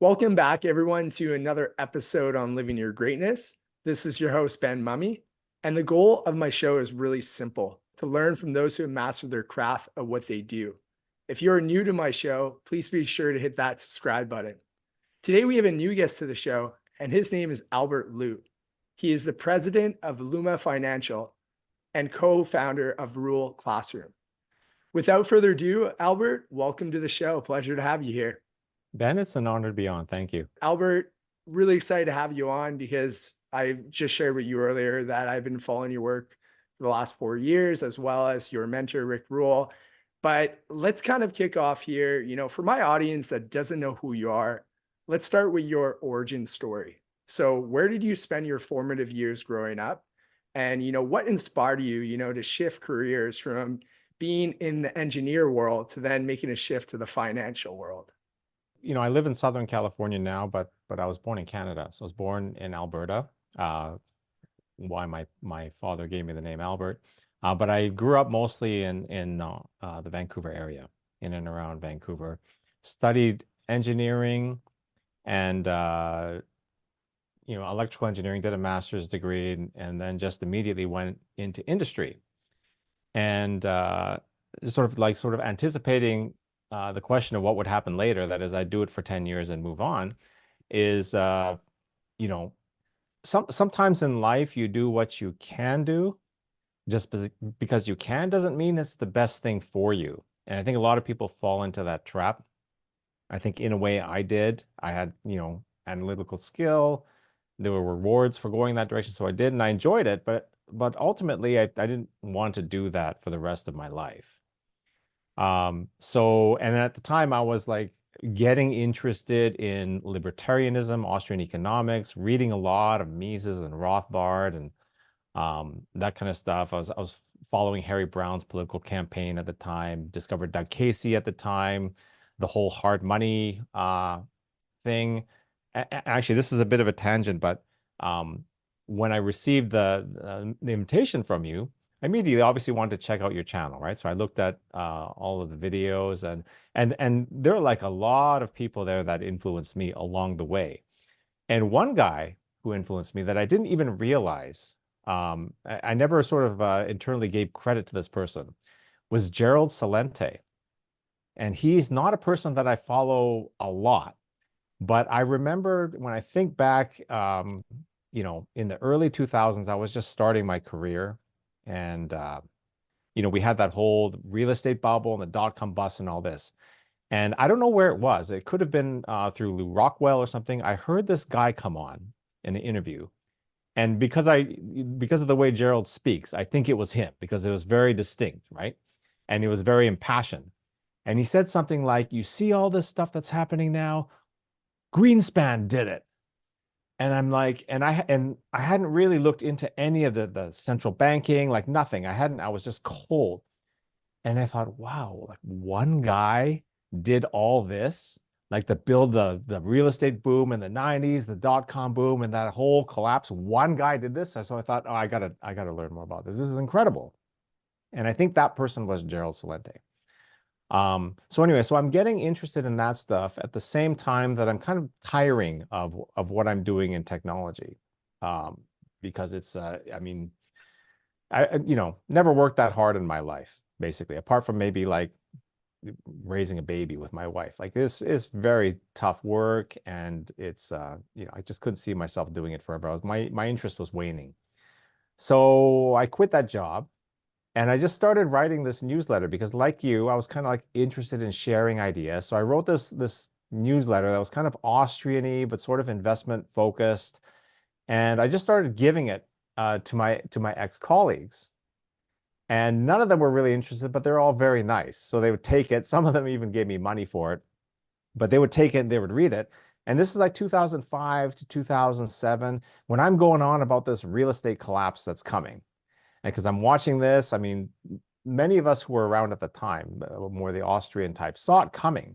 Welcome back, everyone, to another episode on Living Your Greatness. This is your host, Ben Mummy, and the goal of my show is really simple: to learn from those who have mastered their craft of what they do. If you're new to my show, please be sure to hit that subscribe button. Today, we have a new guest to the show, and his name is Albert Liu. He is the president of Luma Financial and co-founder of Rule Classroom. Without further ado, Albert, welcome to the show. Pleasure to have you here. Ben, it's an honor to be on. Thank you. Albert, really excited to have you on because I just shared with you earlier that I've been following your work for the last 4 years, as well as your mentor, Rick Rule. But let's kind of kick off here. For my audience that doesn't know who you are, let's start with your origin story. So where did you spend your formative years growing up? And, what inspired you, to shift careers from being in the engineer world to then making a shift to the financial world? I live in Southern California now, but I was born in Canada. So I was born in Alberta. Why my father gave me the name Albert. But I grew up mostly in the Vancouver area, in and around Vancouver. Studied engineering and electrical engineering. Did a master's degree, and then just immediately went into industry. And sort of anticipating the question of what would happen later, that is, I do it for 10 years and move on, is, sometimes in life you do what you can do. Just because you can doesn't mean it's the best thing for you. And I think a lot of people fall into that trap. I think in a way I did. I had, analytical skill. There were rewards for going that direction. So I did, and I enjoyed it. But ultimately, I didn't want to do that for the rest of my life. And at the time I was like getting interested in libertarianism, Austrian economics, reading a lot of Mises and Rothbard and that kind of stuff. I was following Harry Brown's political campaign at the time, discovered Doug Casey at the time, the whole hard money thing. Actually, this is a bit of a tangent, but when I received the invitation from you, I immediately obviously wanted to check out your channel, right? So I looked at all of the videos, and there are like a lot of people there that influenced me along the way. And one guy who influenced me that I didn't even realize, I never sort of internally gave credit to this person, was Gerald Celente. And he's not a person that I follow a lot, but I remember when I think back, in the early 2000s, I was just starting my career. And, we had that whole real estate bubble and the dot-com bust and all this. And I don't know where it was. It could have been through Lou Rockwell or something. I heard this guy come on in an interview. And because of the way Gerald speaks, I think it was him, because it was very distinct, right? And it was very impassioned. And he said something like, "You see all this stuff that's happening now? Greenspan did it." And I'm like, and I hadn't really looked into any of the central banking, like nothing. I was just cold. And I thought, wow, like one guy did all this, like the real estate boom in the 90s, the dot-com boom and that whole collapse. One guy did this. So I thought, oh, I gotta learn more about this. This is incredible. And I think that person was Gerald Celente. So anyway, so I'm getting interested in that stuff at the same time that I'm kind of tiring of what I'm doing in technology, because it's, I never worked that hard in my life, basically, apart from maybe like raising a baby with my wife. Like this is very tough work, and it's, I just couldn't see myself doing it forever. My interest was waning. So I quit that job. And I just started writing this newsletter because, like you, I was kind of like interested in sharing ideas. So I wrote this newsletter that was kind of Austrian-y, but sort of investment focused. And I just started giving it to my ex-colleagues. And none of them were really interested, but they're all very nice. So they would take it. Some of them even gave me money for it, but they would take it and they would read it. And this is like 2005 to 2007, when I'm going on about this real estate collapse that's coming. And because I'm watching this, I mean, many of us who were around at the time, more the Austrian type, saw it coming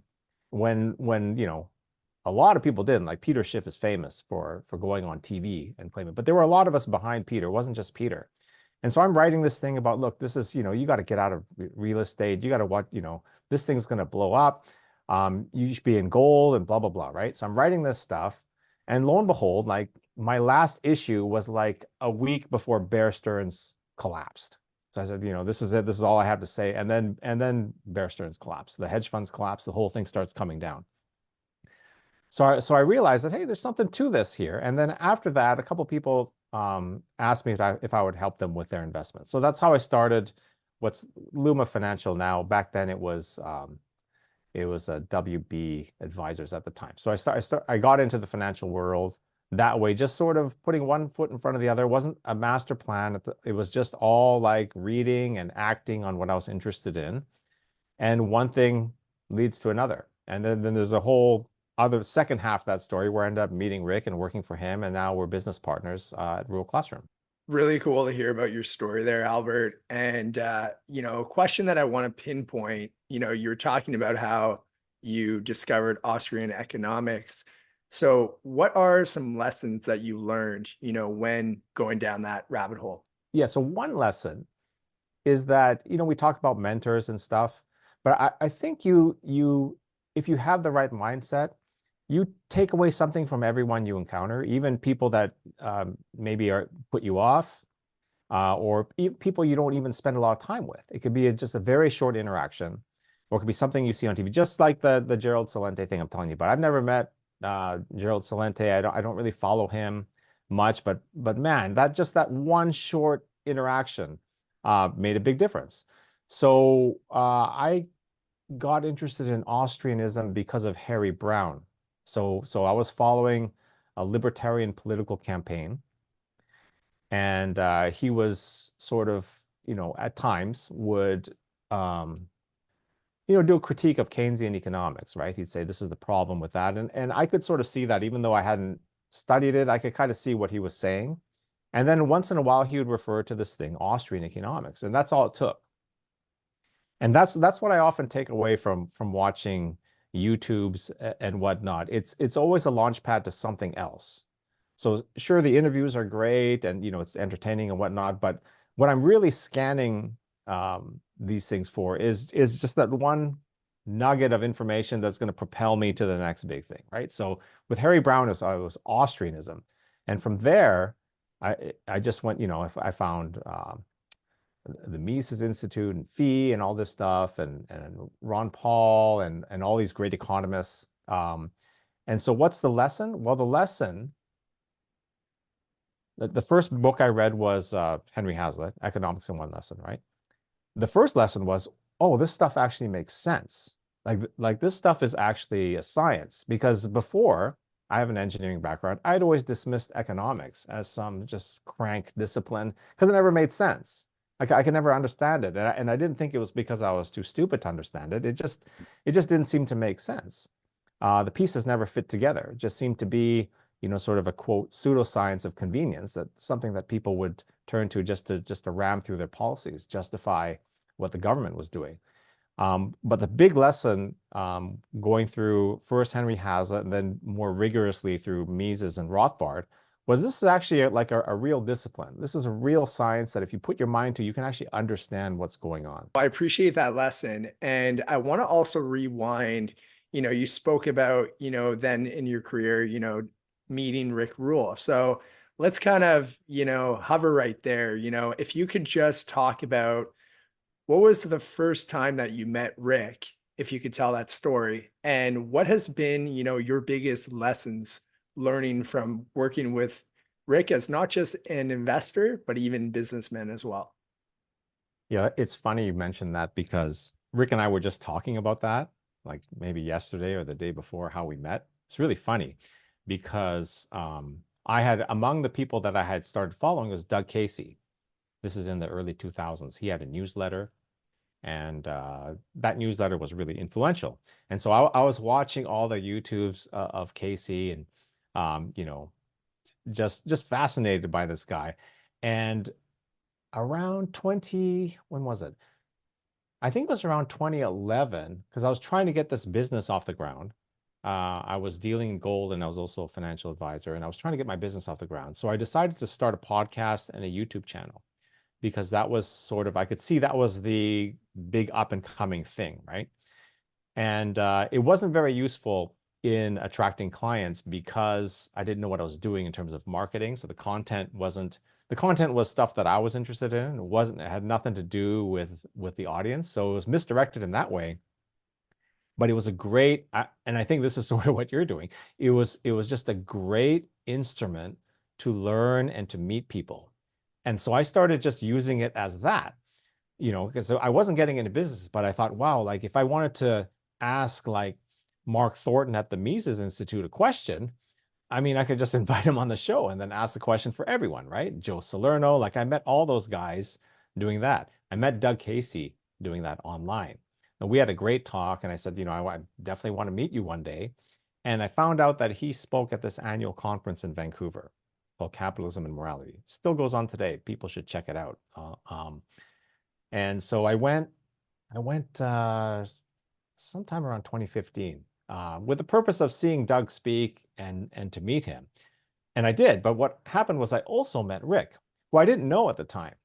when a lot of people didn't. Like Peter Schiff is famous for going on TV and claiming, but there were a lot of us behind Peter. It wasn't just Peter. And so I'm writing this thing about, look, this is, you got to get out of real estate. You got to watch, this thing's going to blow up. You should be in gold and blah, blah, blah, right? So I'm writing this stuff. And lo and behold, like my last issue was like a week before Bear Stearns collapsed. So I said, this is it. This is all I have to say. And then Bear Stearns collapsed. The hedge funds collapsed. The whole thing starts coming down. So I realized that, hey, there's something to this here. And then after that, a couple people asked me if I would help them with their investments. So that's how I started what's Luma Financial now. Back then it was a WB Advisors at the time. So I got into the financial world that way, just sort of putting one foot in front of the other. It wasn't a master plan. It was just all like reading and acting on what I was interested in. And one thing leads to another. And then there's a whole other second half of that story where I ended up meeting Rick and working for him. And now we're business partners at Rural Classroom. Really cool to hear about your story there, Albert. And, a question that I want to pinpoint, you were talking about how you discovered Austrian economics. So what are some lessons that you learned, when going down that rabbit hole? Yeah. So one lesson is that, we talk about mentors and stuff, but I think if you have the right mindset, you take away something from everyone you encounter, even people that maybe put you off, or people you don't even spend a lot of time with. It could be just a very short interaction, or it could be something you see on TV, just like the Gerald Celente thing I'm telling you about. I've never met Gerald Celente. I don't really follow him much, but man, that one short interaction made a big difference. So I got interested in Austrianism because of Harry Brown. So I was following a libertarian political campaign, and he was sort of, at times would, do a critique of Keynesian economics, right? He'd say, this is the problem with that. And I could sort of see that, even though I hadn't studied it, I could kind of see what he was saying. And then once in a while, he would refer to this thing, Austrian economics, and that's all it took. And that's what I often take away from watching YouTubes and whatnot. It's always a launch pad to something else. So sure, the interviews are great and it's entertaining and whatnot, but what I'm really scanning these things for is just that one nugget of information that's going to propel me to the next big thing, right? So with Harry Brown, it was Austrianism, and from there, I just went, I found the Mises Institute and Fee and all this stuff, and Ron Paul and all these great economists. And so what's the lesson? Well, the lesson, the first book I read was Henry Hazlitt, Economics in One Lesson, right? The first lesson was, oh, this stuff actually makes sense. Like this stuff is actually a science, because before, I have an engineering background, I'd always dismissed economics as some just crank discipline because it never made sense. I could never understand it. And I didn't think it was because I was too stupid to understand it. It just didn't seem to make sense. The pieces never fit together. It just seemed to be, sort of a quote pseudoscience of convenience, that something that people would turn to just to ram through their policies, justify what the government was doing. But the big lesson, going through first Henry Hazlitt and then more rigorously through Mises and Rothbard, was this is actually like a real discipline. This is a real science that if you put your mind to, you can actually understand what's going on. I appreciate that lesson. And I want to also rewind, you spoke about, then in your career, meeting Rick Rule. So let's kind of, hover right there. If you could just talk about what was the first time that you met Rick, if you could tell that story, and what has been, your biggest lessons learning from working with Rick as not just an investor, but even businessman as well? Yeah, it's funny you mentioned that, because Rick and I were just talking about that, like maybe yesterday or the day before, how we met. It's really funny because I had, among the people that I had started following was Doug Casey. This is in the early 2000s. He had a newsletter, and that newsletter was really influential. And so I was watching all the YouTubes of Casey, and just fascinated by this guy. And around when was it? I think it was around 2011, because I was trying to get this business off the ground. I was dealing in gold, and I was also a financial advisor, and I was trying to get my business off the ground. So I decided to start a podcast and a YouTube channel, because that was sort of, I could see that was the big up and coming thing, right? And it wasn't very useful in attracting clients because I didn't know what I was doing in terms of marketing. So the content was stuff that I was interested in. It had nothing to do with the audience. So it was misdirected in that way. But it was a great, and I think this is sort of what you're doing. It was just a great instrument to learn and to meet people. And so I started just using it as that, because I wasn't getting into business, but I thought, wow, like if I wanted to ask like Mark Thornton at the Mises Institute a question, I mean, I could just invite him on the show and then ask the question for everyone, right? Joe Salerno, like I met all those guys doing that. I met Doug Casey doing that online. And we had a great talk, and I said, I definitely want to meet you one day. And I found out that he spoke at this annual conference in Vancouver called Capitalism and Morality. Still goes on today. People should check it out. And so I went sometime around 2015 with the purpose of seeing Doug speak and to meet him. And I did. But what happened was I also met Rick, who I didn't know at the time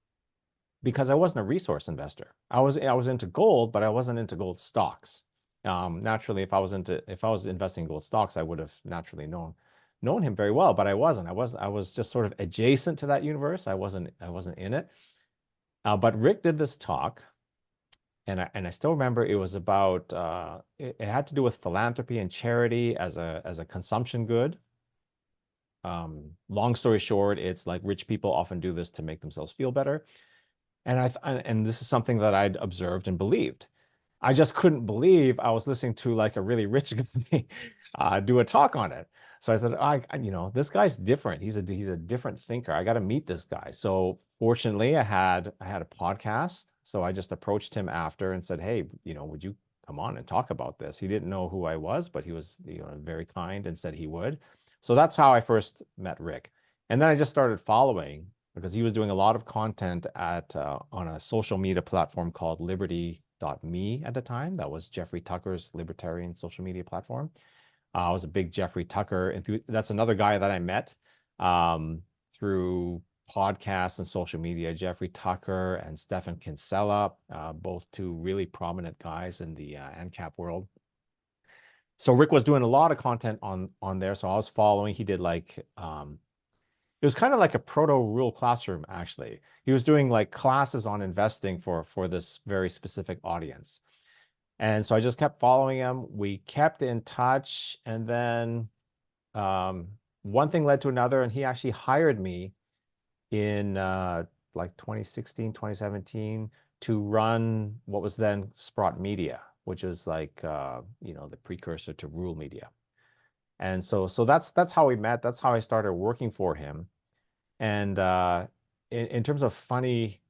because I wasn't a resource investor. I was into gold, but I wasn't into gold stocks. Naturally, if I was investing in gold stocks, I would have naturally known him very well, but I wasn't. I was just sort of adjacent to that universe. I wasn't in it. But Rick did this talk, and I still remember it was about it had to do with philanthropy and charity as a consumption good. Long story short, it's like rich people often do this to make themselves feel better. And this is something that I'd observed and believed. I just couldn't believe I was listening to like a really rich guy do a talk on it. So I said, this guy's different. He's a different thinker. I got to meet this guy. So fortunately, I had a podcast. So I just approached him after and said, hey, would you come on and talk about this? He didn't know who I was, but he was, very kind and said he would. So that's how I first met Rick. And then I just started following because he was doing a lot of content on a social media platform called Liberty.me at the time. That was Jeffrey Tucker's libertarian social media platform. I was a big Jeffrey Tucker enthusiast. That's another guy that I met through podcasts and social media. Jeffrey Tucker and Stephan Kinsella, both two really prominent guys in the ANCAP world. So Rick was doing a lot of content on there. So I was following. He did like it was kind of like a proto rural classroom, actually. He was doing like classes on investing for this very specific audience. And so I just kept following him. We kept in touch. And then one thing led to another. And he actually hired me in like 2016, 2017 to run what was then Sprott Media, which is like, the precursor to Rural Media. And so that's how we met. That's how I started working for him. And in terms of funny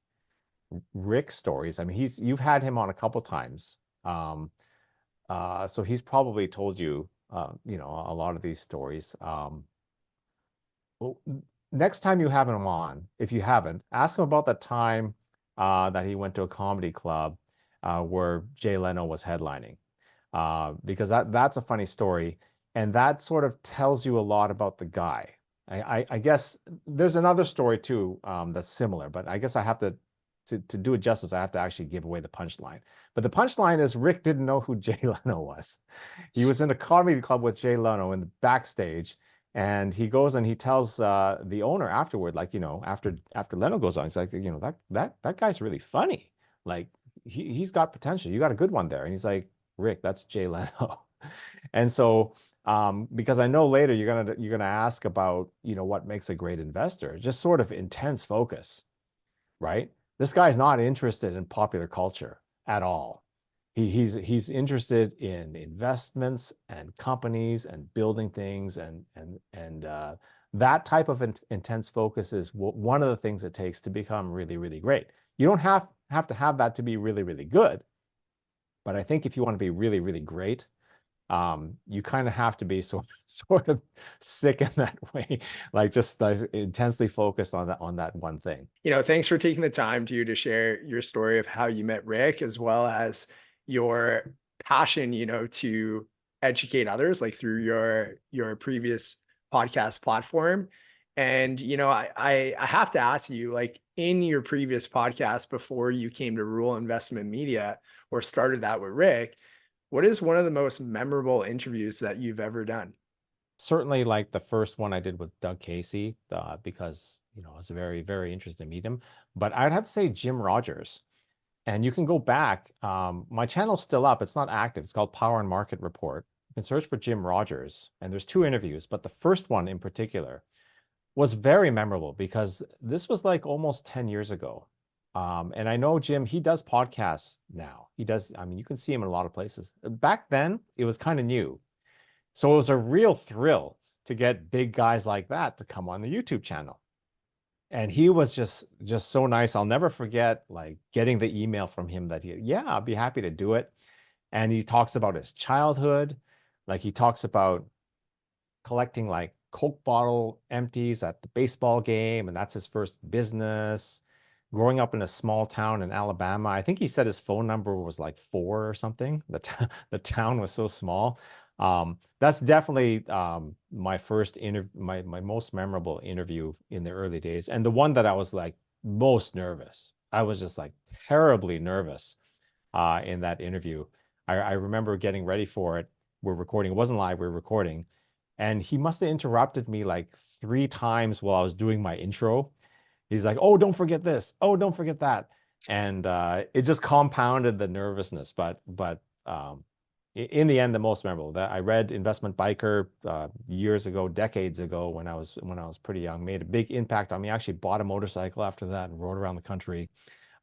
Rick stories, I mean, you've had him on a couple times. So he's probably told you, a lot of these stories. Well, next time you have him on, if you haven't, ask him about the time that he went to a comedy club where Jay Leno was headlining, because that's a funny story, and that sort of tells you a lot about the guy. I guess there's another story too that's similar, but I guess I have to do it justice, I have to actually give away the punchline. But the punchline is Rick didn't know who Jay Leno was. He was in a comedy club with Jay Leno in the backstage, and he goes and he tells the owner afterward, like, after Leno goes on, he's like, that guy's really funny. Like he's got potential. You got a good one there. And he's like, Rick, that's Jay Leno. And so because I know later you're gonna ask about, what makes a great investor, just sort of intense focus, right? This guy's not interested in popular culture at all. He's interested in investments and companies and building things, and that type of intense focus is one of the things it takes to become really, really great. You don't have to have that to be really, really good, but I think if you want to be really, really great, you kind of have to be sort of sick in that way, like just like intensely focused on that one thing. Thanks for taking the time to share your story of how you met Rick, as well as your passion, to educate others, like through your previous podcast platform. And I have to ask you, like in your previous podcast before you came to Rural Investment Media or started that with Rick, What is one of the most memorable interviews that you've ever done? Certainly, like the first one I did with Doug Casey, because it was very, very interesting to meet him. But I'd have to say Jim Rogers. And you can go back. My channel's still up. It's not active. It's called Power and Market Report. You can search for Jim Rogers, and there's two interviews, but the first one in particular was very memorable because this was like almost 10 years ago. And I know Jim, he does podcasts now. He does, I mean, you can see him in a lot of places. Back then, it was kind of new. So it was a real thrill to get big guys like that to come on the YouTube channel. And he was just so nice. I'll never forget like getting the email from him that yeah, I'll be happy to do it. And he talks about his childhood. Like he talks about collecting like Coke bottle empties at the baseball game, and that's his first business. Growing up in a small town in Alabama, I think he said his phone number was like 4 or something. The town was so small. That's definitely my first interview, my most memorable interview in the early days, and the one that I was like most nervous. I was just like terribly nervous in that interview. I remember getting ready for it. We're recording. It wasn't live. We were recording, and he must have interrupted me like 3 times while I was doing my intro. He's like, "Oh, don't forget this. Oh, don't forget that." And it just compounded the nervousness. But in the end, the most memorable that I read Investment Biker years ago, decades ago, when I was pretty young, made a big impact on me. I actually bought a motorcycle after that and rode around the country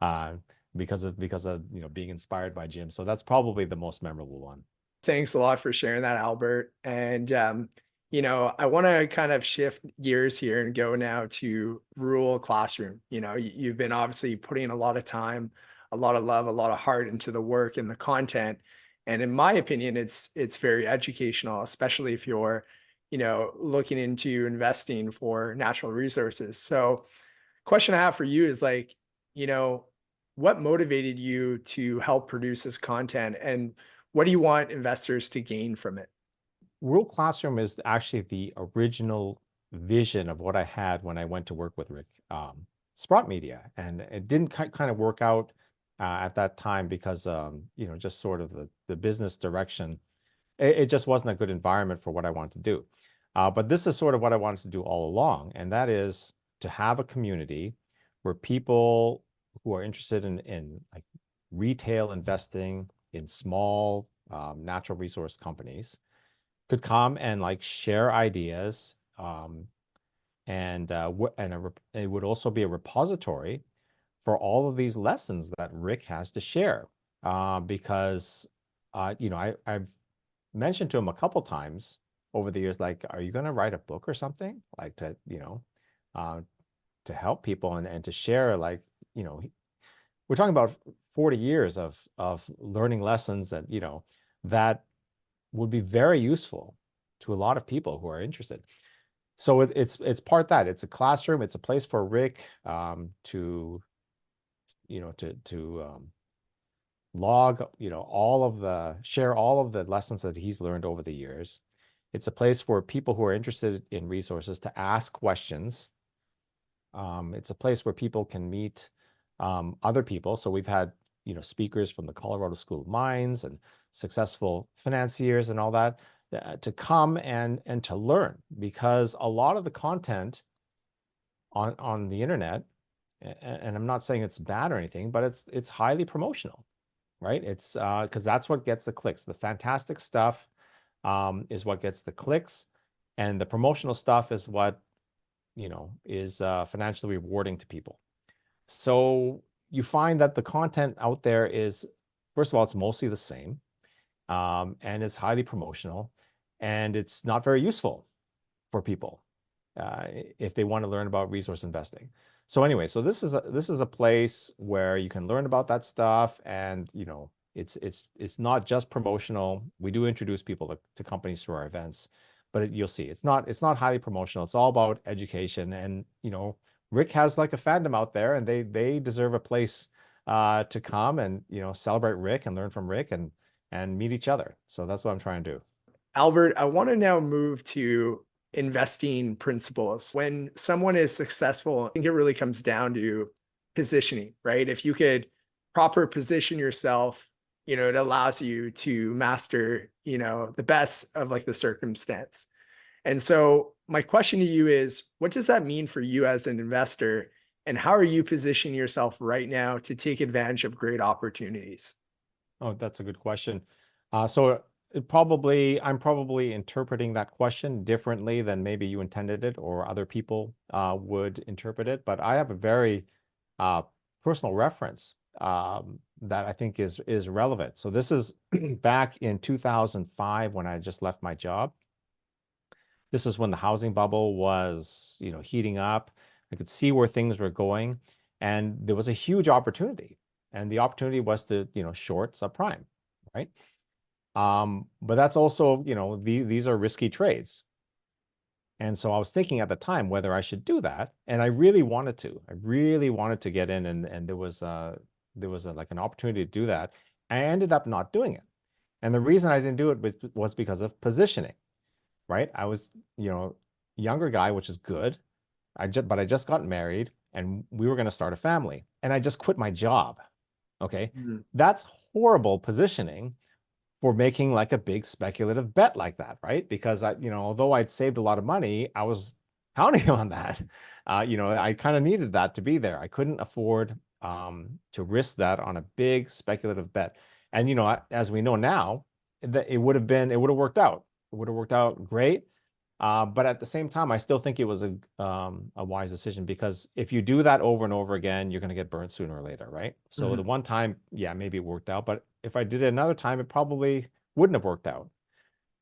uh, because of being inspired by Jim. So that's probably the most memorable one. Thanks a lot for sharing that, Albert. And, I want to kind of shift gears here and go now to rural classroom. You've been obviously putting a lot of time, a lot of love, a lot of heart into the work and the content. And in my opinion, it's very educational, especially if you're, looking into investing for natural resources. So question I have for you is like, you know, what motivated you to help produce this content and what do you want investors to gain from it? Rural Classroom is actually the original vision of what I had when I went to work with Rick Sprott Media, and it didn't kind of work out at that time because just sort of the business direction. It just wasn't a good environment for what I wanted to do. But this is sort of what I wanted to do all along, and that is to have a community where people who are interested in like retail investing in small natural resource companies could come and like share ideas, and it would also be a repository for all of these lessons that Rick has to share, because I've mentioned to him a couple times over the years, like, are you going to write a book or something like uh, to help people and to share, like, we're talking about 40 years of learning lessons that that would be very useful to a lot of people who are interested. So it's part that it's a classroom, it's a place for Rick to log share all of the lessons that he's learned over the years. It's a place for people who are interested in resources to ask questions. It's a place where people can meet other people. So we've had speakers from the Colorado School of Mines and successful financiers and all that to come and to learn, because a lot of the content on the internet, and I'm not saying it's bad or anything, but it's highly promotional, right? It's because that's what gets the clicks. The fantastic stuff is what gets the clicks, and the promotional stuff is what is financially rewarding to people. So you find that the content out there is, first of all, it's mostly the same, and it's highly promotional, and it's not very useful for people if they want to learn about resource investing. So anyway, so this is a place where you can learn about that stuff, and it's not just promotional. We do introduce people to companies through our events, but you'll see it's not highly promotional. It's all about education, and Rick has like a fandom out there, and they deserve a place to come and celebrate Rick and learn from Rick and meet each other. So that's what I'm trying to do. Albert, I want to now move to investing principles. When someone is successful, I think it really comes down to positioning, right? If you could proper position yourself, it allows you to master, the best of like the circumstance. And so my question to you is, what does that mean for you as an investor? And how are you positioning yourself right now to take advantage of great opportunities? Oh, that's a good question. I'm probably interpreting that question differently than maybe you intended it or other people would interpret it. But I have a very uh, personal reference that I think is relevant. So this is back in 2005 when I just left my job. This is when the housing bubble was, heating up. I could see where things were going, and there was a huge opportunity. And the opportunity was to, short subprime, right? But that's also, these are risky trades. And so I was thinking at the time whether I should do that, and I really wanted to. I really wanted to get in, and there was like an opportunity to do that. I ended up not doing it, and the reason I didn't do it was because of positioning, right? I was, younger guy, which is good. But I just got married and we were going to start a family, and I just quit my job. Okay. Mhm. That's horrible positioning for making like a big speculative bet like that, right? Because although I'd saved a lot of money, I was counting on that. I kind of needed that to be there. I couldn't afford to risk that on a big speculative bet. And as we know now, that it would have worked out. It would have worked out great. But at the same time, I still think it was a wise decision, because if you do that over and over again, you're going to get burnt sooner or later, right? So the Mhm. one time, yeah, maybe it worked out, but if I did it another time, it probably wouldn't have worked out.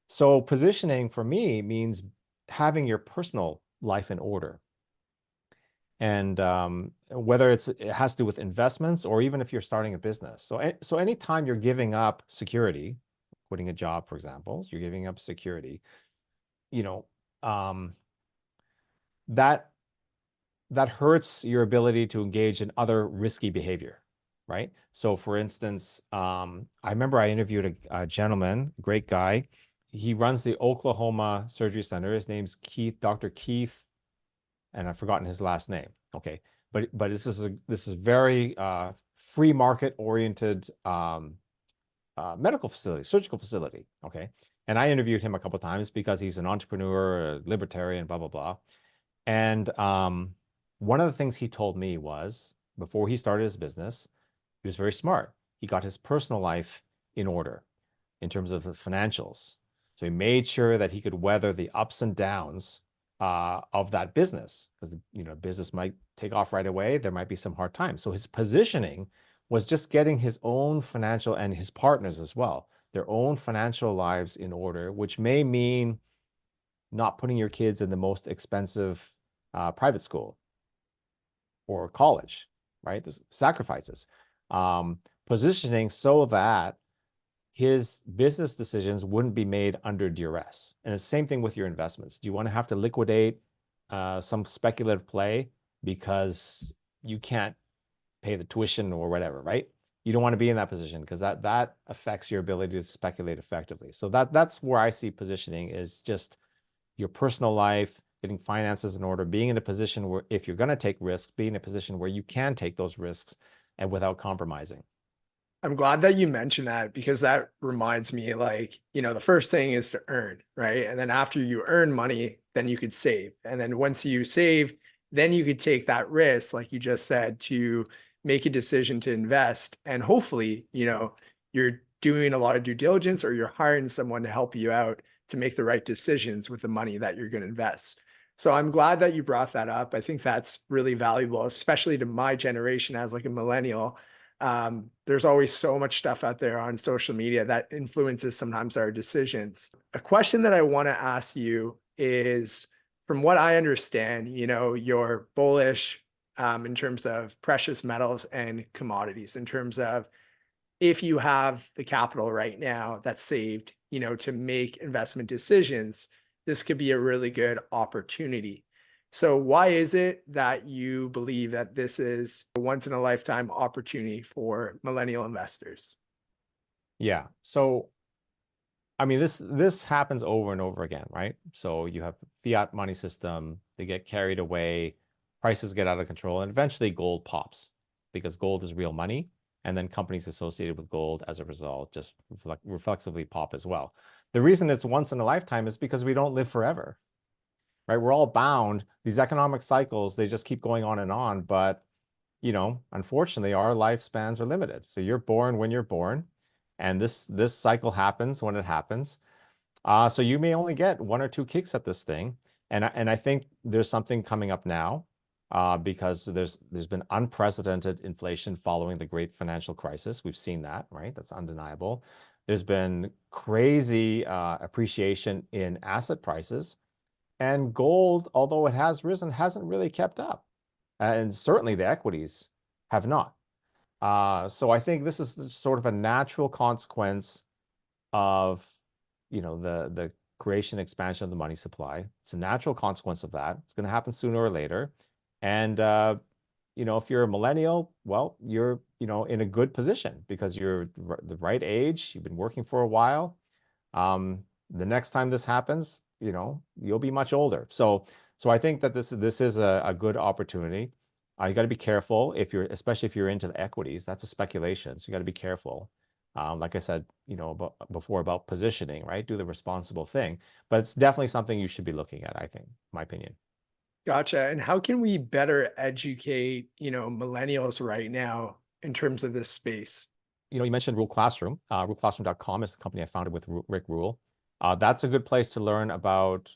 So positioning for me means having your personal life in order. And whether it has to do with investments, or even if you're starting a business. So anytime you're giving up security, quitting a job, for example, you're giving up security, you know, um, that that hurts your ability to engage in other risky behavior, right? So, for instance, I remember I interviewed a gentleman, great guy. He runs the Oklahoma Surgery Center. His name's Keith, Dr. Keith, and I've forgotten his last name. Okay, but this is very free market oriented medical facility, surgical facility. Okay, and I interviewed him a couple of times because he's an entrepreneur, a libertarian, blah blah blah. And one of the things he told me was, before he started his business, he was very smart. He got his personal life in order in terms of the financials. So he made sure that he could weather the ups and downs of that business, because business might take off right away. There might be some hard times. So his positioning was just getting his own financial, and his partners as well, their own financial lives in order, which may mean not putting your kids in the most expensive private school or college, right? The sacrifices. Positioning so that his business decisions wouldn't be made under duress. And the same thing with your investments. Do you want to have to liquidate some speculative play because you can't pay the tuition or whatever, right? You don't want to be in that position, because that affects your ability to speculate effectively. So that's where I see positioning, is just your personal life, getting finances in order, being in a position where, if you're going to take risks, being in a position where you can take those risks and without compromising. I'm glad that you mentioned that, because that reminds me, like, the first thing is to earn, right? And then after you earn money, then you could save. And then once you save, then you could take that risk, like you just said, to make a decision to invest. And hopefully, you're doing a lot of due diligence, or you're hiring someone to help you out to make the right decisions with the money that you're going to invest. So I'm glad that you brought that up. I think that's really valuable, especially to my generation as like a millennial. There's always so much stuff out there on social media that influences sometimes our decisions. A question that I want to ask you is, from what I understand, you're bullish in terms of precious metals and commodities, in terms of, if you have the capital right now that's saved, to make investment decisions, this could be a really good opportunity. So why is it that you believe that this is a once in a lifetime opportunity for millennial investors? Yeah. So, I mean, this happens over and over again, right? So you have fiat money system, they get carried away, prices get out of control, and eventually gold pops, because gold is real money. and then companies associated with gold as a result just reflexively pop as well. The reason it's once in a lifetime is because we don't live forever, right? We're all bound. These economic cycles, they just keep going on, but unfortunately, our lifespans are limited. So you're born when you're born, and this cycle happens when it happens. So you may only get one or two kicks at this thing, and I think there's something coming up now, because there's been unprecedented inflation following the great financial crisis. We've seen that, right? That's undeniable. There's been crazy appreciation in asset prices, and gold, although it has risen, hasn't really kept up, and certainly the equities have not. So I think this is sort of a natural consequence of the creation expansion of the money supply. It's a natural consequence of that. It's going to happen sooner or later. And if you're a millennial, well, you're in a good position because you're the right age. You've been working for a while. The next time this happens, you'll be much older. So I think that this is a good opportunity. You got to be careful especially if you're into the equities. That's a speculation, so you got to be careful. Like I said, before about positioning, right? Do the responsible thing, but it's definitely something you should be looking at, I think, my opinion. Gotcha. And how can we better educate, millennials right now in terms of this space? You mentioned Rule Classroom. RuleClassroom.com is the company I founded with Rick Rule. That's a good place to learn about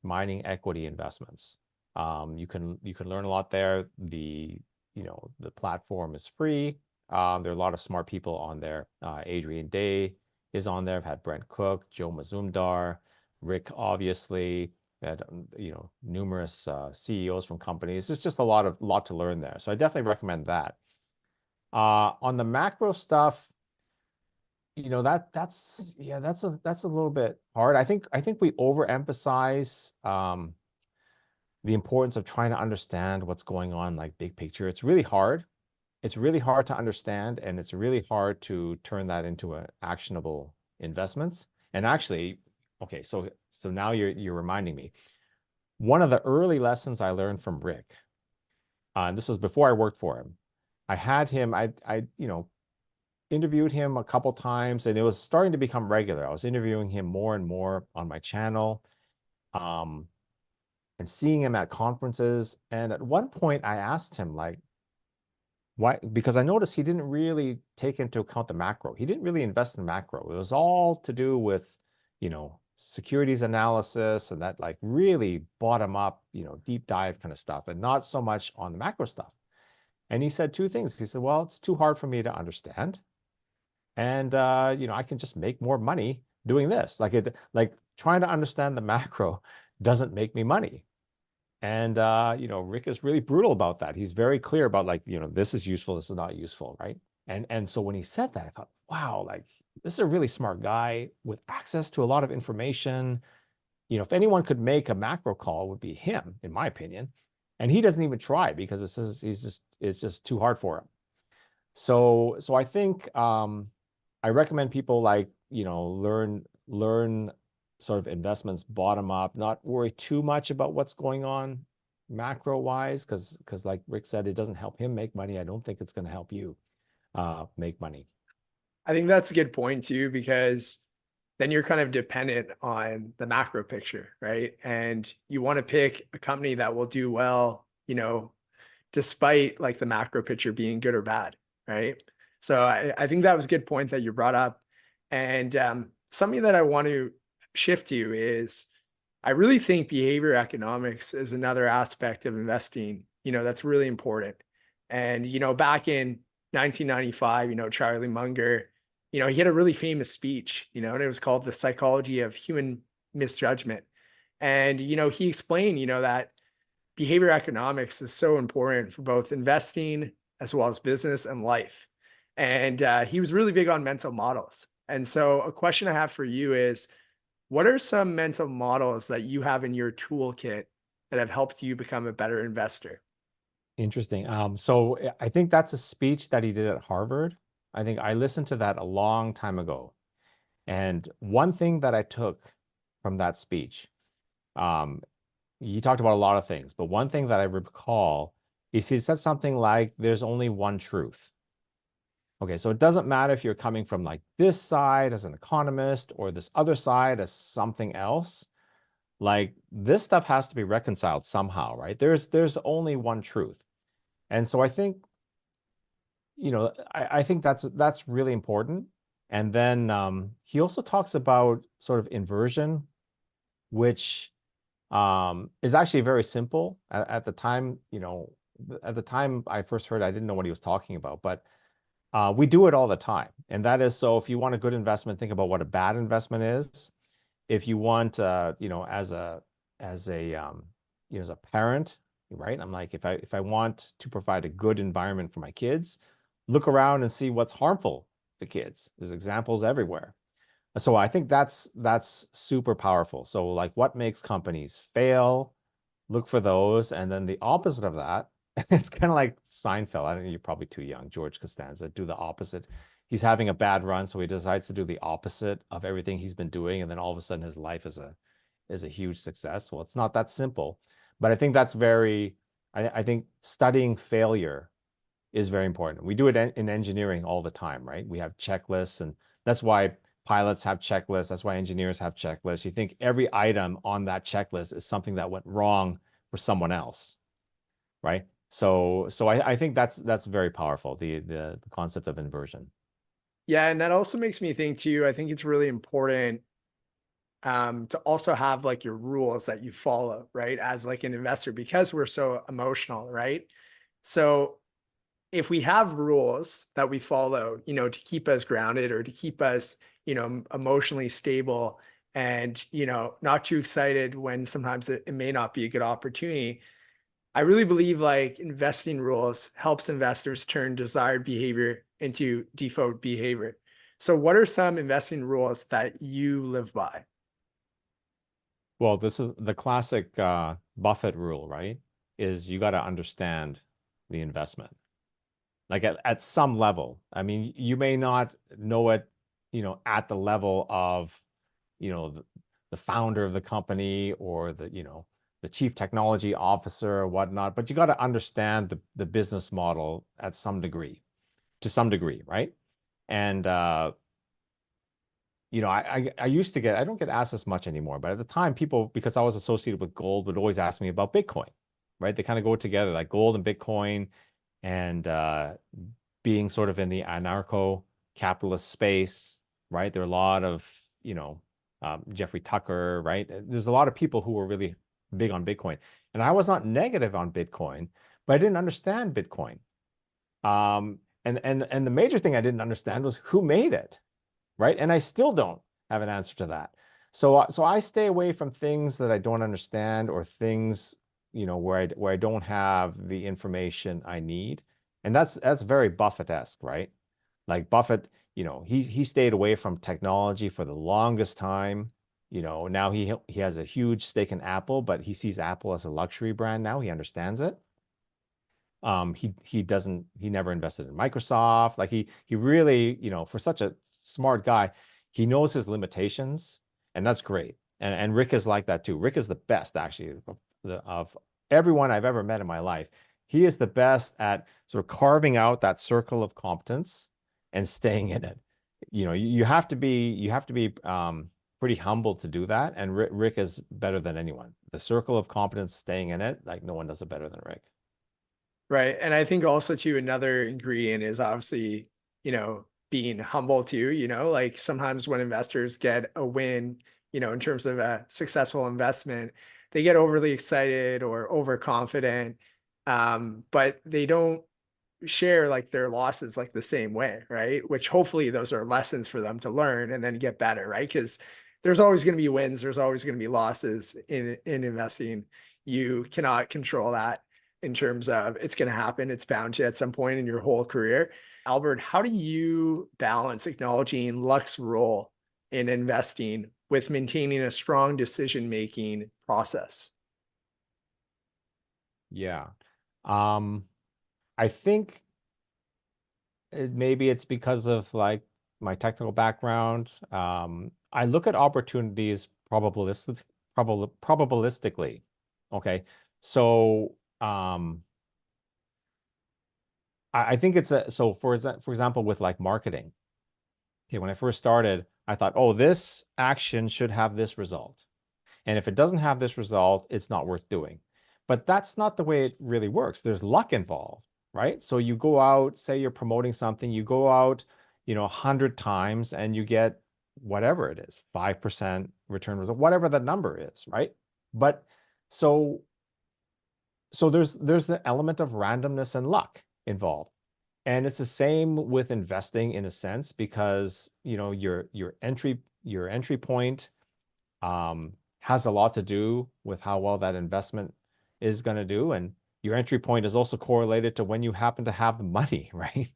mining equity investments. You can learn a lot there. The platform is free. There are a lot of smart people on there. Adrian Day is on there. I've had Brent Cook, Joe Mazumdar, Rick, obviously. Had numerous CEOs from companies. It's just a lot to learn there. So I definitely recommend that. On the macro stuff, that's a little bit hard. I think we overemphasize the importance of trying to understand what's going on, like big picture. It's really hard. It's really hard to understand, and it's really hard to turn that into actionable investments. And actually, okay, so now you're reminding me. One of the early lessons I learned from Rick, and this was before I worked for him. I had him, I interviewed him a couple times, and it was starting to become regular. I was interviewing him more and more on my channel, and seeing him at conferences. And at one point I asked him, like, why? Because I noticed he didn't really take into account the macro. He didn't really invest in macro. It was all to do with, securities analysis and that, like, really bottom up, deep dive kind of stuff, and not so much on the macro stuff. And he said two things. He said, well, it's too hard for me to understand. And I can just make more money doing this. Like trying to understand the macro doesn't make me money. And Rick is really brutal about that. He's very clear about, like, this is useful, this is not useful, right? And so when he said that, I thought, wow, like, this is a really smart guy with access to a lot of information. If anyone could make a macro call, it would be him, in my opinion. And he doesn't even try because it's just too hard for him. So I think I recommend people, like, learn sort of investments bottom up, not worry too much about what's going on macro wise, because like Rick said, it doesn't help him make money. I don't think it's going to help you make money. I think that's a good point too, because then you're kind of dependent on the macro picture, right? And you want to pick a company that will do well, despite like the macro picture being good or bad, right? So I think that was a good point that you brought up. And something that I want to shift to is I really think behavior economics is another aspect of investing, that's really important. And, back in 1995, Charlie Munger, he had a really famous speech, and it was called The Psychology of Human Misjudgment. And, he explained, that behavior economics is so important for both investing as well as business and life. And he was really big on mental models. And so a question I have for you is, what are some mental models that you have in your toolkit that have helped you become a better investor? Interesting. So I think that's a speech that he did at Harvard. I think I listened to that a long time ago. And one thing that I took from that speech, he talked about a lot of things, but one thing that I recall is he said something like, there's only one truth. Okay, so it doesn't matter if you're coming from like this side as an economist or this other side as something else. Like this stuff has to be reconciled somehow, right? There's only one truth. And so I think, I think that's really important. And then he also talks about sort of inversion, which is actually very simple. At the time, at the time I first heard, I didn't know what he was talking about, but we do it all the time. And that is, so if you want a good investment, think about what a bad investment is. If you want, as a, as a parent, right? I'm like, if I want to provide a good environment for my kids, look around and see what's harmful to kids. There's examples everywhere. So I think that's super powerful. So like what makes companies fail, look for those. And then the opposite of that, it's kind of like Seinfeld. I don't know, you're probably too young, George Costanza, do the opposite. He's having a bad run, so he decides to do the opposite of everything he's been doing, and then all of a sudden his life is a huge success. Well, it's not that simple. But I think that's very, I think studying failure is very important. We do it in engineering all the time, right? We have checklists, and that's why pilots have checklists. That's why engineers have checklists. You think every item on that checklist is something that went wrong for someone else, right? So I think that's very powerful, the concept of inversion. Yeah, and that also makes me think too, I think it's really important to also have like your rules that you follow, right? As like an investor, because we're so emotional, right? So if we have rules that we follow, to keep us grounded or to keep us, emotionally stable and, not too excited when sometimes it may not be a good opportunity. I really believe like investing rules helps investors turn desired behavior into default behavior. So what are some investing rules that you live by? Well, this is the classic Buffett rule, right? Is you got to understand the investment. Like at some level. I mean, you may not know it, at the level of, the founder of the company or the chief technology officer or whatnot, but you got to understand the business model at some degree, to some degree, right? And I used to I don't get asked this much anymore, but at the time, people, because I was associated with gold, would always ask me about Bitcoin, right? They kind of go together, like gold and Bitcoin, and being sort of in the anarcho-capitalist space, right? There are a lot of, Jeffrey Tucker, right? There's a lot of people who were really big on Bitcoin. And I was not negative on Bitcoin, but I didn't understand Bitcoin. And the major thing I didn't understand was who made it, right? And I still don't have an answer to that. So I stay away from things that I don't understand, or things, where I don't have the information I need. And that's very Buffett-esque, right? Like Buffett, he stayed away from technology for the longest time. Now he has a huge stake in Apple, but he sees Apple as a luxury brand now. He understands it. He never invested in Microsoft. Like he really, for such a smart guy, he knows his limitations, and that's great. And Rick is like that too. Rick is the best actually of everyone I've ever met in my life. He is the best at sort of carving out that circle of competence and staying in it. You have to be pretty humble to do that. And Rick is better than anyone. The circle of competence, staying in it, like no one does it better than Rick. Right. And I think also too, another ingredient is obviously, being humble too, like sometimes when investors get a win, in terms of a successful investment, they get overly excited or overconfident. But they don't share like their losses like the same way, right? Which hopefully those are lessons for them to learn and then get better, right? Because there's always going to be wins, there's always going to be losses in investing. You cannot control that in terms of it's going to happen. It's bound to at some point in your whole career. Albert, how do you balance acknowledging luck's role in investing with maintaining a strong decision-making process? Yeah. I think maybe it's because of like my technical background. I look at opportunities probabilistically. Okay. So I think it's so for example, with like marketing. Okay, when I first started, I thought, oh, this action should have this result. And if it doesn't have this result, it's not worth doing. But that's not the way it really works. There's luck involved, right? So you go out, say you're promoting something, you go out, 100 times and you get whatever it is, 5% return result, whatever the number is, right? But so there's the element of randomness and luck involved. And it's the same with investing in a sense, because your entry point has a lot to do with how well that investment is going to do. And your entry point is also correlated to when you happen to have the money, right?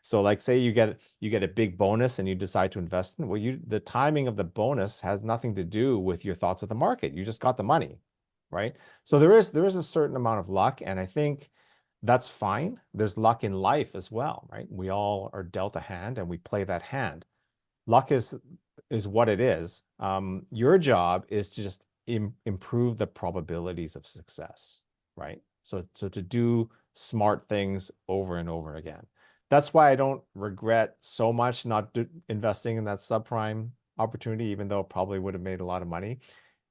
So like say you get a big bonus and you decide to invest in it. Well, the timing of the bonus has nothing to do with your thoughts of the market. You just got the money, right? So there is a certain amount of luck, and I think that's fine. There's luck in life as well, right? We all are dealt a hand and we play that hand. Luck is what it is. Your job is to just improve the probabilities of success, right? So to do smart things over and over again. That's why I don't regret so much not investing in that subprime opportunity, even though it probably would have made a lot of money.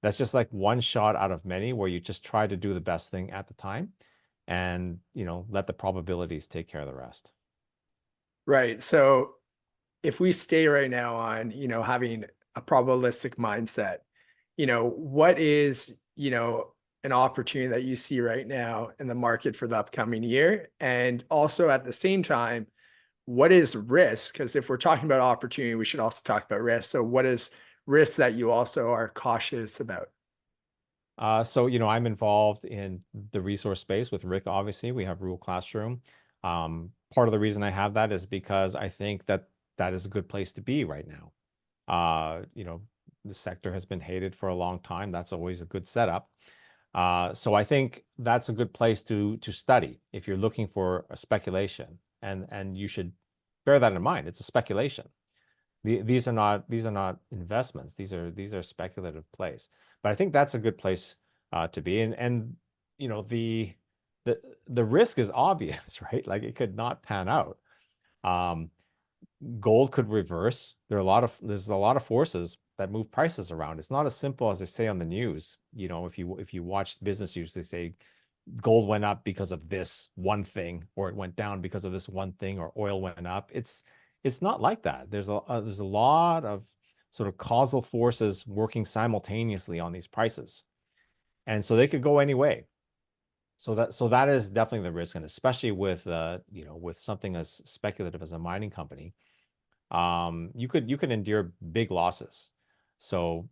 That's just like one shot out of many where you just try to do the best thing at the time and, let the probabilities take care of the rest. Right. So if we stay right now on, having a probabilistic mindset, what is, an opportunity that you see right now in the market for the upcoming year? And also at the same time, what is risk? Because if we're talking about opportunity, we should also talk about risk. So what is risk that you also are cautious about? So, I'm involved in the resource space with Rick, obviously. We have Rule Classroom. Part of the reason I have that is because I think that that is a good place to be right now. The sector has been hated for a long time. That's always a good setup. So I think that's a good place to study if you're looking for a speculation, and you should bear that in mind. It's a speculation. These are not investments. These are speculative plays. But I think that's a good place to be. And the the risk is obvious, right? Like it could not pan out. Um, Gold could reverse. There's a lot of forces that move prices around. It's not as simple as they say on the news. If you watch business news, they say gold went up because of this one thing, or it went down because of this one thing, or oil went up. It's not like that. There's a lot of sort of causal forces working simultaneously on these prices, and so they could go any way. So that is definitely the risk, and especially with something as speculative as a mining company, you could endure big losses. So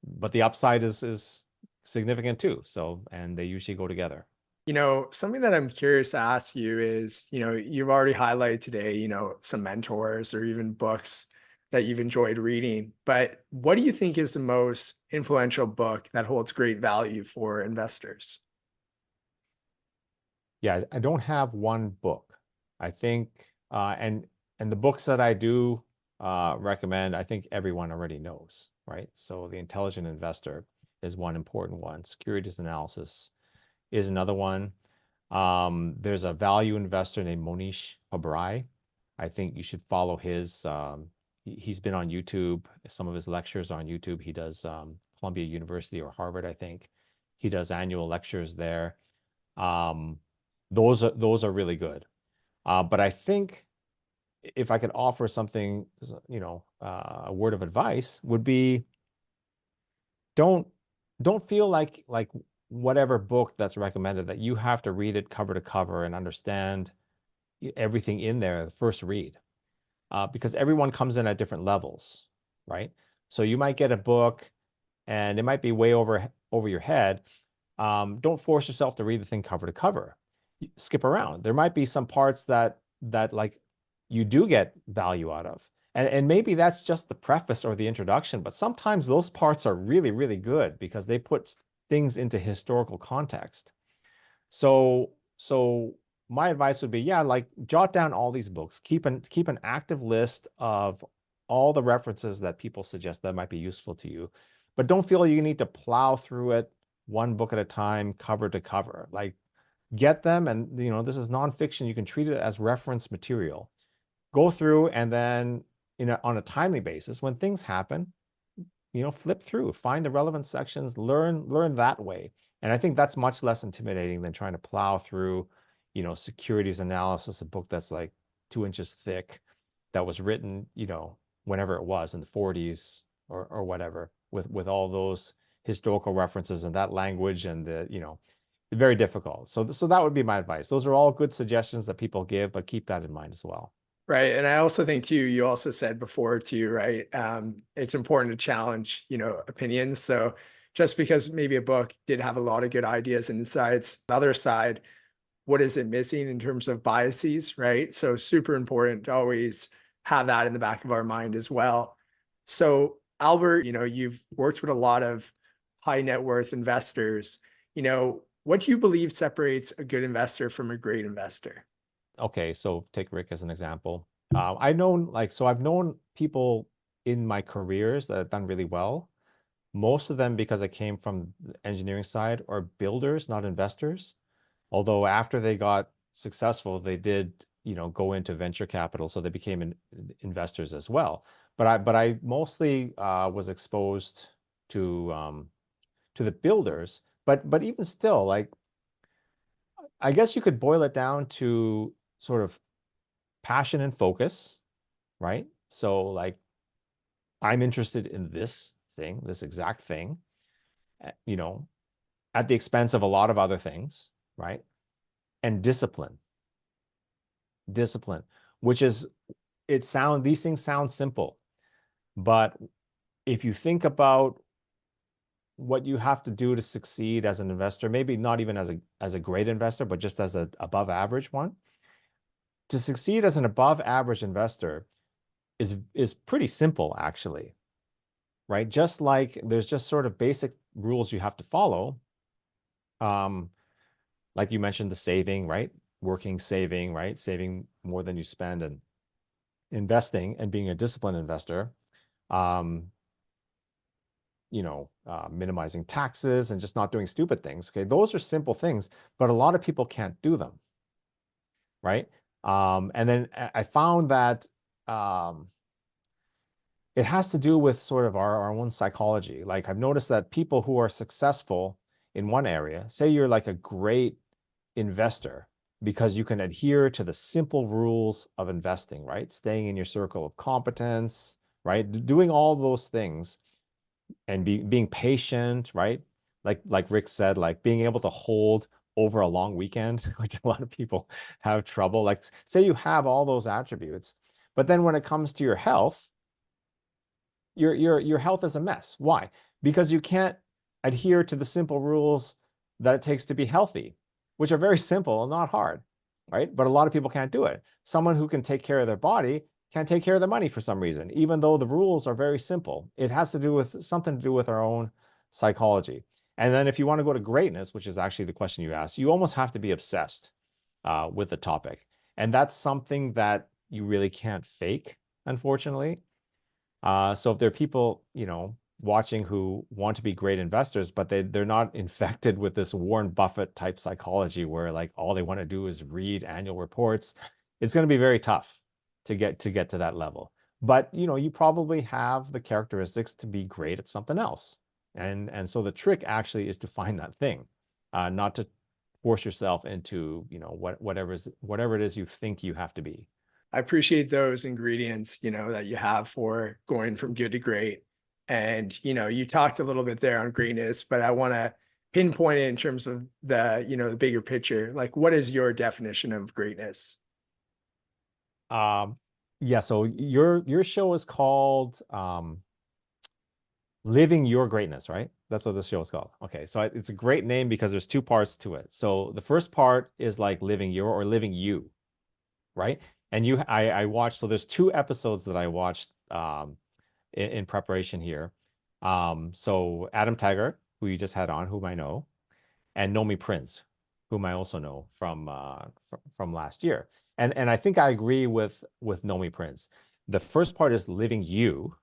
but the upside is significant too. So, and they usually go together. Something that I'm curious to ask you is, you've already highlighted today, some mentors or even books that you've enjoyed reading, but what do you think is the most influential book that holds great value for investors? Yeah, I don't have one book. I think, and the books that I do recommend, I think everyone already knows, right? So The Intelligent Investor is one important one. Securities Analysis is another one. There's a value investor named Monish Pabrai. I think you should follow his. He's been on YouTube. Some of his lectures are on YouTube. He does Columbia University or Harvard, I think. He does annual lectures there. Um, those are really good. But I think if I could offer something, a word of advice would be don't don't feel like whatever book that's recommended that you have to read it cover to cover and understand everything in there the first read, because everyone comes in at different levels, right? So you might get a book and it might be way over your head. Don't force yourself to read the thing cover to cover. Skip around. There might be some parts that like you do get value out of. And maybe that's just the preface or the introduction, but sometimes those parts are really, really good because they put things into historical context. So my advice would be, yeah, like jot down all these books. Keep an active list of all the references that people suggest that might be useful to you. But don't feel you need to plow through it one book at a time, cover to cover. Like get them, and this is nonfiction. You can treat it as reference material. Go through, and then on a timely basis, when things happen, flip through, find the relevant sections, learn that way. And I think that's much less intimidating than trying to plow through, securities analysis, a book that's like 2 inches thick, that was written, whenever it was in the 40s or whatever, with all those historical references and that language, and very difficult. So that would be my advice. Those are all good suggestions that people give, but keep that in mind as well. Right. And I also think too, you also said before too, right? It's important to challenge, opinions. So just because maybe a book did have a lot of good ideas and insights, the other side, what is it missing in terms of biases, right? So super important to always have that in the back of our mind as well. So Albert, you've worked with a lot of high net worth investors. What do you believe separates a good investor from a great investor? Okay, so take Rick as an example. I've known people in my careers that have done really well. Most of them, because I came from the engineering side, are builders, not investors. Although after they got successful, they did, go into venture capital, so they became investors as well. But I mostly was exposed to the builders. But even still, like, I guess you could boil it down to sort of passion and focus, right? So like, I'm interested in this thing, this exact thing, eh, you know, at the expense of a lot of other things, right? And discipline, which is, these things sound simple, but if you think about what you have to do to succeed as an investor, maybe not even as a great investor, but just as a above average one, to succeed as an above average investor is pretty simple, actually, right? Just like there's just sort of basic rules you have to follow. Um, like you mentioned, the saving, right? Working, saving, right? Saving more than you spend, and investing and being a disciplined investor. Um, Minimizing taxes and just not doing stupid things. Okay, those are simple things, but a lot of people can't do them, right? And then I found that um, it has to do with sort of our own psychology. Like, I've noticed that people who are successful in one area, say you're like a great investor because you can adhere to the simple rules of investing, right? Staying in your circle of competence, right? Doing all those things, and being patient, right? Like Rick said, like being able to hold over a long weekend, which a lot of people have trouble. Like, say you have all those attributes, but then when it comes to your health, your health is a mess. Why? Because you can't adhere to the simple rules that it takes to be healthy, which are very simple and not hard, right? But a lot of people can't do it. Someone who can take care of their body can't take care of their money for some reason, even though the rules are very simple. It has to do with something to do with our own psychology. And then if you want to go to greatness, which is actually the question you asked, you almost have to be obsessed with the topic. And that's something that you really can't fake, unfortunately. So if there are people, watching who want to be great investors, but they're not infected with this Warren Buffett type psychology where like all they want to do is read annual reports, it's going to be very tough to get to that level. But you probably have the characteristics to be great at something else. And so the trick actually is to find that thing, not to force yourself into, whatever it is you think you have to be. I appreciate those ingredients, that you have for going from good to great. And, you talked a little bit there on greatness, but I want to pinpoint it in terms of the bigger picture. Like, what is your definition of greatness? Um, yeah, so your show is called Living Your Greatness, right? That's what this show is called. Okay, so it's a great name because there's two parts to it. So the first part is like living your, or living you, right? And I watched, so there's two episodes that I watched in preparation here. So Adam Taggart, who you just had on, whom I know, and Nomi Prince, whom I also know from last year. And I think I agree with Nomi Prince. The first part is living you,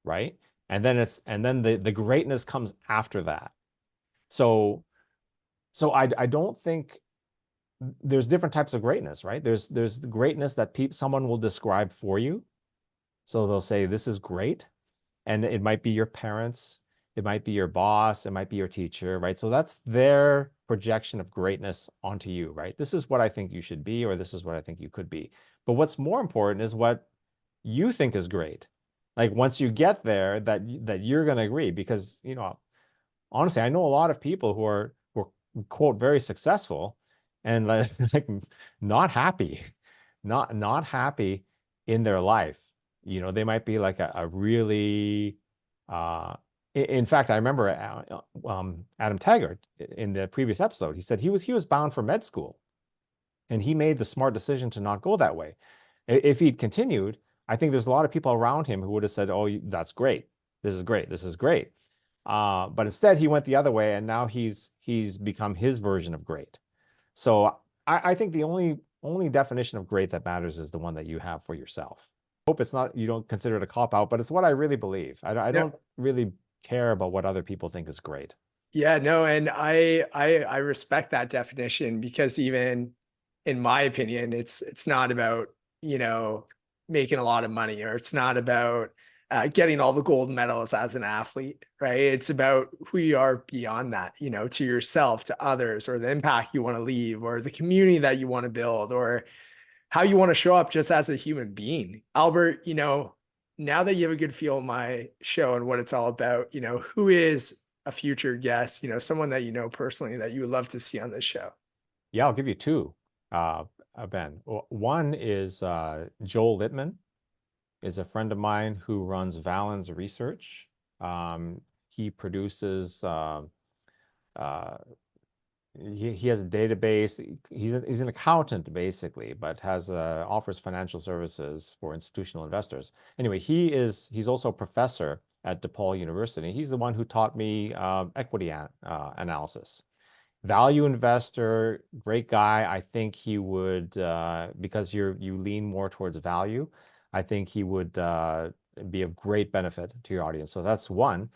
right? And then the greatness comes after that. So I don't think there's different types of greatness, right? There's the greatness that someone will describe for you. So they'll say, this is great. And it might be your parents, it might be your boss, it might be your teacher, right? So that's their projection of greatness onto you, right? This is what I think you should be, or this is what I think you could be. But what's more important is what you think is great. Like once you get there, that you're going to agree, because honestly, I know a lot of people who are quote very successful and like not happy, not happy in their life. They might be like a really in fact, I remember Adam Taggart in the previous episode, he said he was bound for med school, and he made the smart decision to not go that way. If he'd continued, I think there's a lot of people around him who would have said, "Oh, that's great. This is great. This is great." But instead, he went the other way, and now he's become his version of great. So I think the only definition of great that matters is the one that you have for yourself. Hope it's not, you don't consider it a cop out, but it's what I really believe. I Yeah. don't really care about what other people think is great. Yeah, no, and I respect that definition, because even in my opinion, it's not about, you know, making a lot of money, or it's not about getting all the gold medals as an athlete, right? It's about who you are beyond that, to yourself, to others, or the impact you want to leave, or the community that you want to build, or how you want to show up just as a human being. Albert, now that you have a good feel of my show and what it's all about, who is a future guest, someone that you know personally that you would love to see on this show? Yeah, I'll give you two, Ben. One is Joel Littman, is a friend of mine who runs Valens Research. He produces uh, he has a database. He's an accountant basically, but has offers financial services for institutional investors. Anyway, he's also a professor at DePaul University. He's the one who taught me equity analysis. Value investor, great guy. I think he would, because you lean more towards value, I think he would be of great benefit to your audience. So that's one.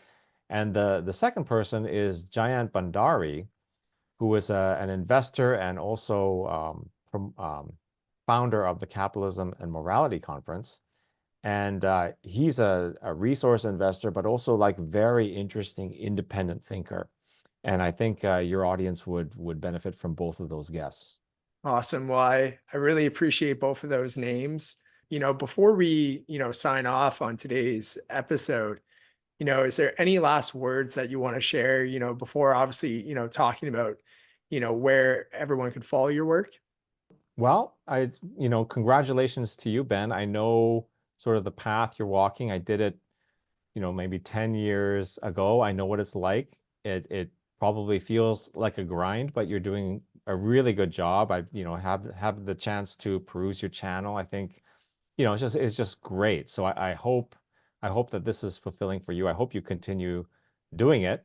And the second person is Jayant Bhandari, who is an investor and also founder of the Capitalism and Morality Conference. And he's a resource investor, but also like very interesting independent thinker. And I think your audience would benefit from both of those guests. Awesome. Well, I really appreciate both of those names. Before we, sign off on today's episode, is there any last words that you want to share, before obviously, talking about, where everyone can follow your work? Well, congratulations to you, Ben. I know sort of the path you're walking. I did it, maybe 10 years ago. I know what it's like. It probably feels like a grind, but you're doing a really good job. I, have the chance to peruse your channel. I think, it's just great. So I hope that this is fulfilling for you. I hope you continue doing it.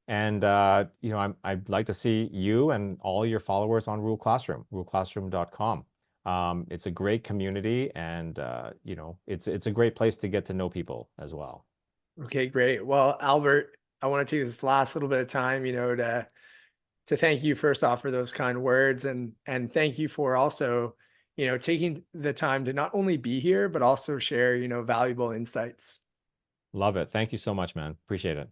And I'd like to see you and all your followers on Rule Classroom, ruleclassroom.com. It's a great community, and it's a great place to get to know people as well. Okay, great. Well, Albert, I want to take this last little bit of time, to thank you first off for those kind words, and thank you for also, taking the time to not only be here but also share, valuable insights. Love it. Thank you so much, man. Appreciate it.